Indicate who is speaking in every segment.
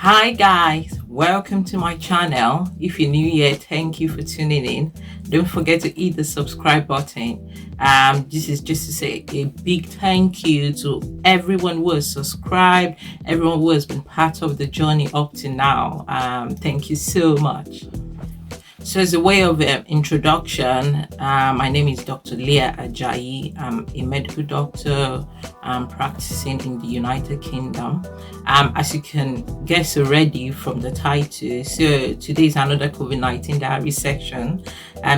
Speaker 1: Hi guys, welcome to my channel. If you're new here, thank you for tuning in. Don't forget to hit the subscribe button. This is just to say a big thank you to everyone who has subscribed, everyone who has been part of the journey up to now. Thank you so much. So as a way of introduction, my name is Dr. Leah Ajayi. I'm a medical doctor practicing in the United Kingdom. As you can guess already from the title, so today is another COVID-19 diary section.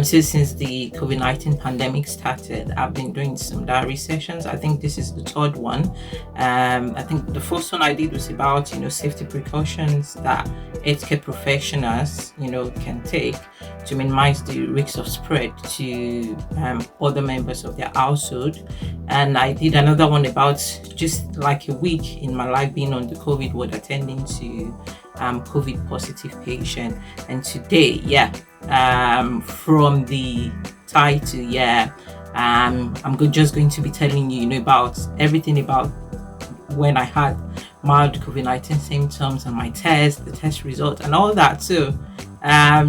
Speaker 1: So since the COVID-19 pandemic started, I've been doing some diary sessions. I think this is the third one. I think the first one I did was about, safety precautions that healthcare professionals, can take to minimize the risk of spread to other members of their household. And I did another one about just like a week in my life being on the COVID ward, attending to COVID positive patient. And today, from the title, I'm just going to be telling you, about everything about when I had mild COVID-19 symptoms and my test, the test result, and all that. So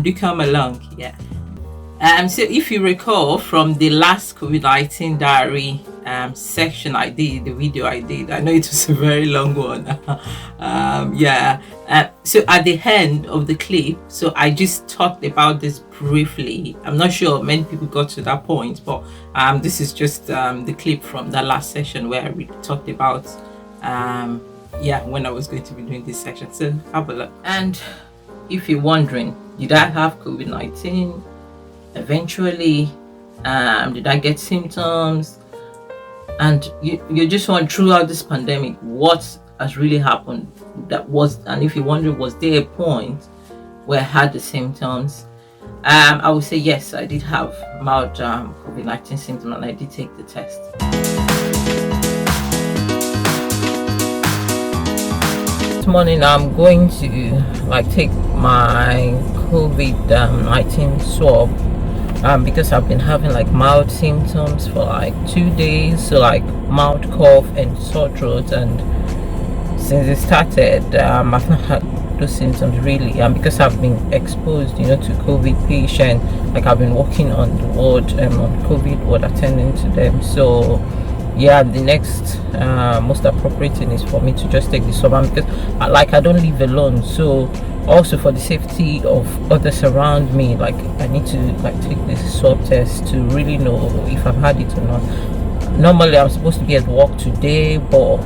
Speaker 1: do come along. So if you recall from the last COVID-19 diary section I did, the video I did, I know it was a very long one. So at the end of the clip, so I just talked about this briefly. I'm not sure many people got to that point, but this is just the clip from the last session where I talked about when I was going to be doing this section. So have a look. And if you're wondering, did I have COVID-19 eventually? Did I get symptoms? And you just want, throughout this pandemic, what has really happened? And if you're wondering, was there a point where I had the symptoms? I would say yes, I did have mild COVID-19 symptoms, and I did take the test. This morning I'm going to take my COVID-19 swab because I've been having mild symptoms for 2 days, so mild cough and sore throat, and since it started I've not had those symptoms really, and because I've been exposed to COVID patients, I've been working on the ward on COVID ward, attending to them. So the next most appropriate thing is for me to just take the swab, because I don't live alone, so also for the safety of others around me, I need to take this swab test to really know if I've had it or not. Normally I'm supposed to be at work today, but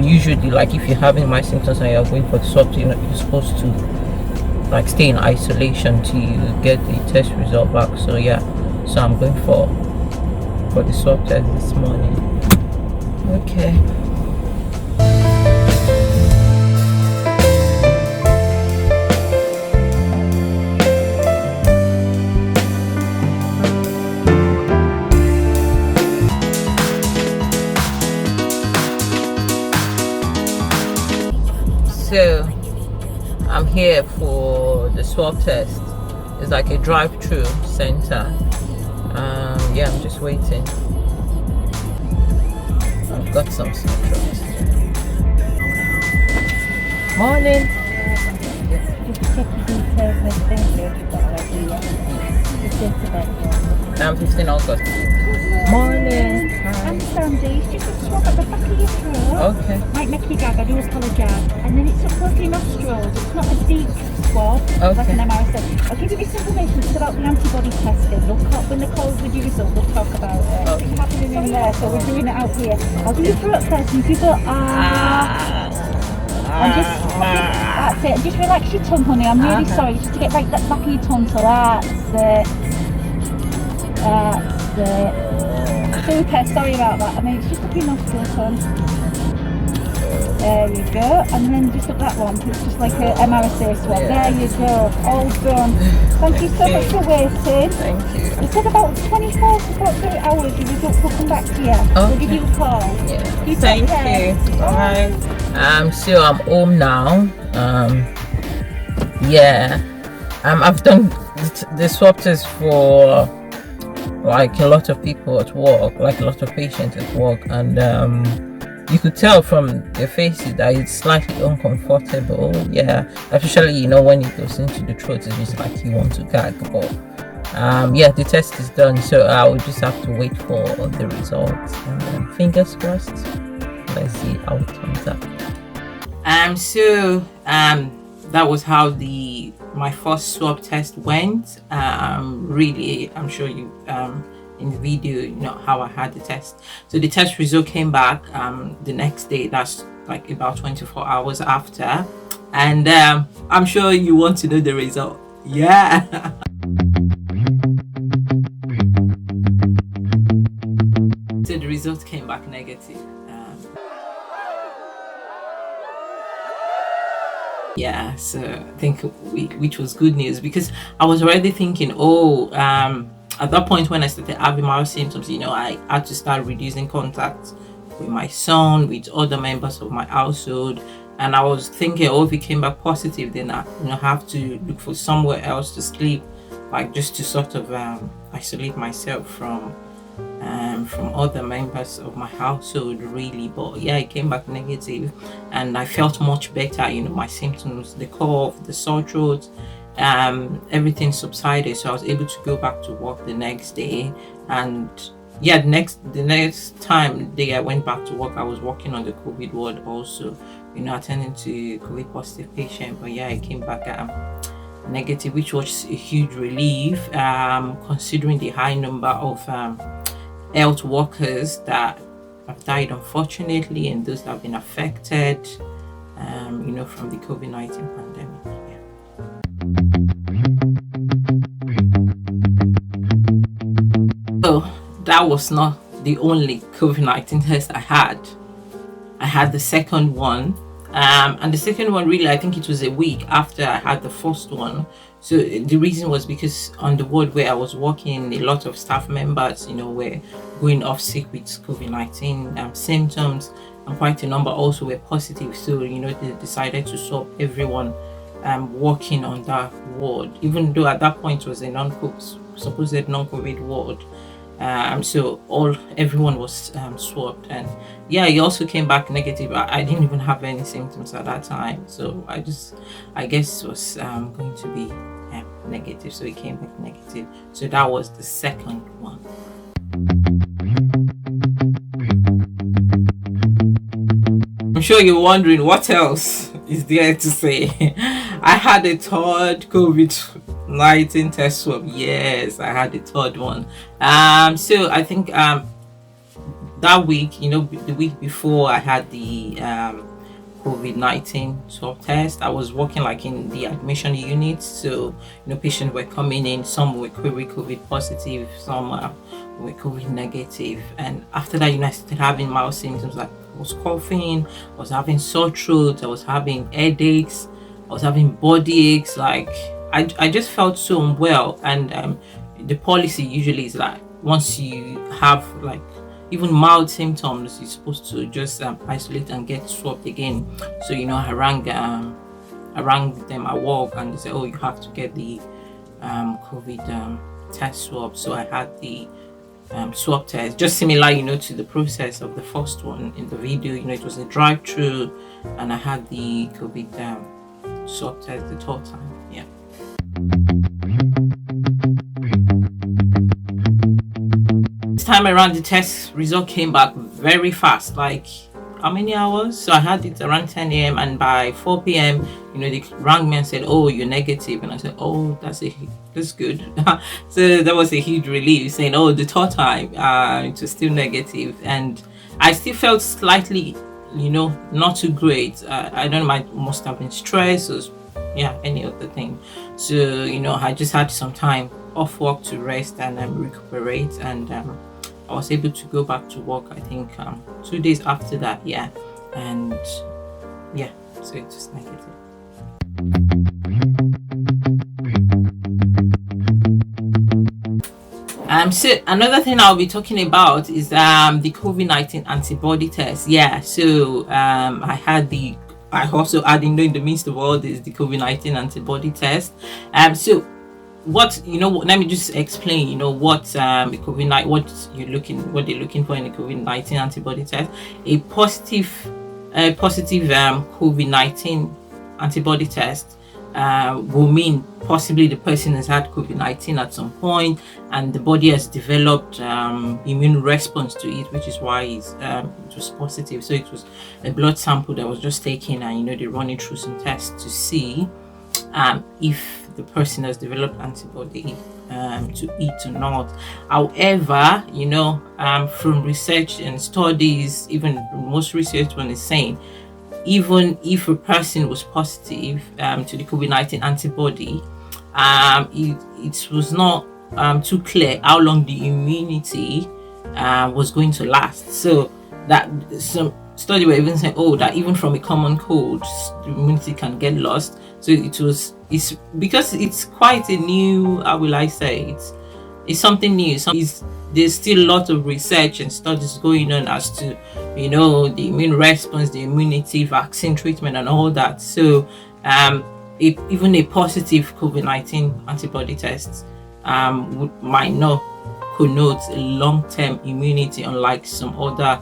Speaker 1: usually if you're having my symptoms and you're going for the swab, you're supposed to stay in isolation till you get the test result back. So so I'm going for the swab test this morning. Okay. So I'm here for the swab test. It's like a drive-through center. I'm just waiting. I've got some symptoms. Morning. I'm 15 August. Morning. Hi.
Speaker 2: I'm Sandy. It's just a swab at the back of your throat.
Speaker 1: Okay.
Speaker 2: Might make you gag, I do apologise. And then it's up over your nostrils. It's not a deep swab, like an MRI. I'll give you this information. It's about the antibody testing. We'll talk when the calls with your result. We'll talk about it. It's happening in there, so we're doing it out here. I'll do your throat first. And if you go and just that's it. And just relax your tongue, honey. I'm really sorry. Just to get right that back of your tongue. So that's it. That's it. Super, sorry about that. I mean, it's just up your nostrils, son. There you go. And then just up that one. It's just like a MRSA swab. There you go. All done. Thank you so much for waiting.
Speaker 1: Thank you.
Speaker 2: It said about 24 to 48 hours. Your results will come back to you. We'll give you a call. You
Speaker 1: Thank you. Bye. So I'm home now. I've done the swab test for a lot of people at work, a lot of patients at work, and you could tell from their faces that it's slightly uncomfortable. Yeah, especially when it goes into the throat, it's just like you want to gag. But yeah, the test is done, so I will just have to wait for the results, and fingers crossed. Let's see how it turns out. That was how my first swab test went. Really, I'm sure you in the video, how I had the test. So the test result came back the next day. That's like about 24 hours after, and I'm sure you want to know the result. Yeah. So the result came back negative. Yeah, so I think which was good news, because I was already thinking, at that point when I started having mild symptoms, I had to start reducing contact with my son, with other members of my household, and I was thinking, if it came back positive, then I have to look for somewhere else to sleep, like just to sort of isolate myself from other members of my household, really. But yeah, it came back negative, and I felt much better. My symptoms, the cough, the sore throat, everything subsided, so I was able to go back to work the next day. And yeah, the next time I went back to work, I was working on the COVID ward also, attending to COVID positive patient. But yeah, it came back negative, which was a huge relief, considering the high number of health workers that have died, unfortunately, and those that have been affected from the COVID-19 pandemic. So that was not the only COVID-19 test I had. I had the second one, and the second one, really, I think it was a week after I had the first one. So the reason was because on the ward where I was working, a lot of staff members, were going off sick with COVID-19 symptoms, and quite a number also were positive. So they decided to swap everyone working on that ward, even though at that point it was a supposed non-COVID ward. So everyone was swabbed, and yeah, it also came back negative. I didn't even have any symptoms at that time, so I guess it was going to be negative, so it came back negative. So that was the second one. I'm sure you're wondering what else is there to say. I had a third COVID-19 test swab. Yes, I had the third one. So I think that week, the week before I had the COVID-19 swab test, I was working like in the admission unit. So patients were coming in, some were COVID positive, some were COVID negative, and after that, I started having mild symptoms, like I was coughing, I was having sore throat, I was having headaches, I was having body aches. Like I just felt so unwell. And the policy usually is like, once you have like even mild symptoms, you're supposed to just isolate and get swabbed again. So I rang them at work, and they said, you have to get the COVID test swab. So I had the swab test, just similar to the process of the first one in the video. It was a drive-through, and I had the COVID swab test the third time. Yeah. This time around, the test result came back very fast, like how many hours? So I had it around 10 a.m. and by 4 p.m. they rang me and said, you're negative. And I said, that's good. So that was a huge relief, saying, the third time it was still negative. And I still felt slightly not too great. I don't know, I must have been stressed or any other thing. So I just had some time off work to rest and recuperate, and I was able to go back to work, I think 2 days after that. And so it's just negative. So another thing I'll be talking about is the COVID-19 antibody test. So I also had in the midst of all this, the COVID-19 antibody test. So what let me just explain what COVID-19, what they're looking for in the COVID-19 antibody test. A positive COVID-19 antibody test will mean possibly the person has had COVID-19 at some point, and the body has developed immune response to it, which is why it was positive. So it was a blood sample that was just taken, and they're running through some tests to see if the person has developed antibody to it or not. However, from research and studies, even most research one is saying, even if a person was positive to the COVID-19 antibody, it was not too clear how long the immunity was going to last. So that some study were even saying, that even from a common cold, the immunity can get lost. So it's because it's quite a new, how will I say, it's something new. There's still a lot of research and studies going on as to the immune response, the immunity, vaccine treatment, and all that. So even a positive COVID-19 antibody test might not connote a long-term immunity, unlike some other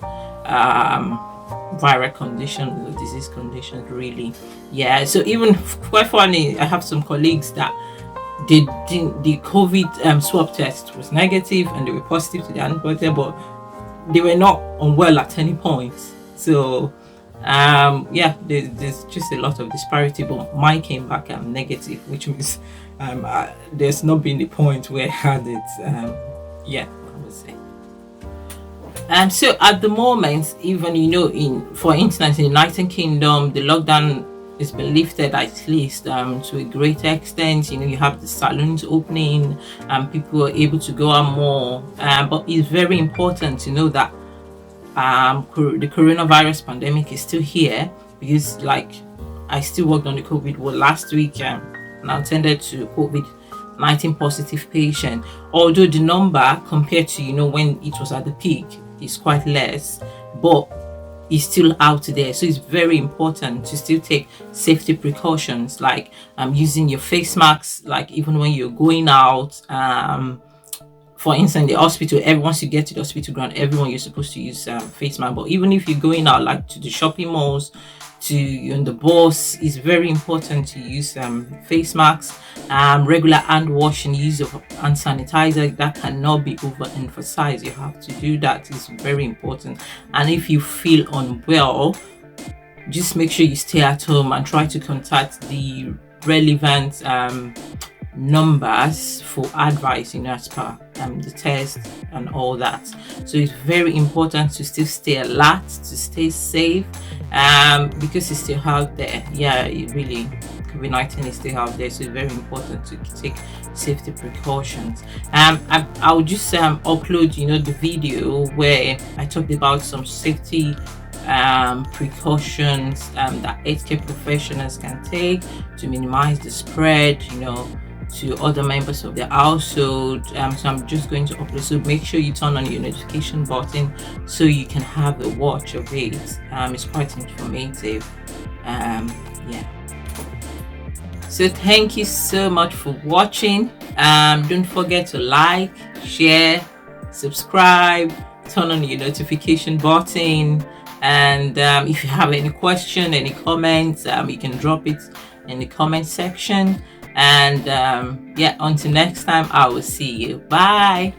Speaker 1: viral conditions, disease conditions, really. Yeah, so even quite funny, I have some colleagues that the COVID swab test was negative and they were positive to the antibody, but they were not unwell at any point. So there's just a lot of disparity, but mine came back negative, which means there's not been the point where I had it. I would say. So at the moment, even for instance, in the United Kingdom, the lockdown has been lifted at least to a great extent. You have the saloons opening and people are able to go out more. But it's very important to know that the coronavirus pandemic is still here, because I still worked on the COVID ward last week and I attended to COVID-19 positive patient. Although the number compared to when it was at the peak is quite less, but is still out there. So it's very important to still take safety precautions, like using your face masks, like even when you're going out. For instance, the hospital, once you get to the hospital ground, everyone, you're supposed to use face mask. But even if you're going out, like to the shopping malls, on the bus, it's very important to use face masks. Regular hand washing, use of hand sanitizer, that cannot be overemphasized. You have to do that. It's very important. And if you feel unwell, just make sure you stay at home and try to contact the relevant numbers for advice, as per the test and all that. So it's very important to still stay alert, to stay safe, because it's still out there. It really, COVID-19 is still out there, so it's very important to take safety precautions. I'll just upload the video where I talked about some safety precautions that healthcare professionals can take to minimize the spread to other members of their household. So I'm just going to upload, so make sure you turn on your notification button so you can have a watch of it. It's quite informative. So thank you so much for watching. Don't forget to like, share, subscribe, turn on your notification button, and if you have any question, any comments, you can drop it in the comment section. And until next time, I will see you. Bye.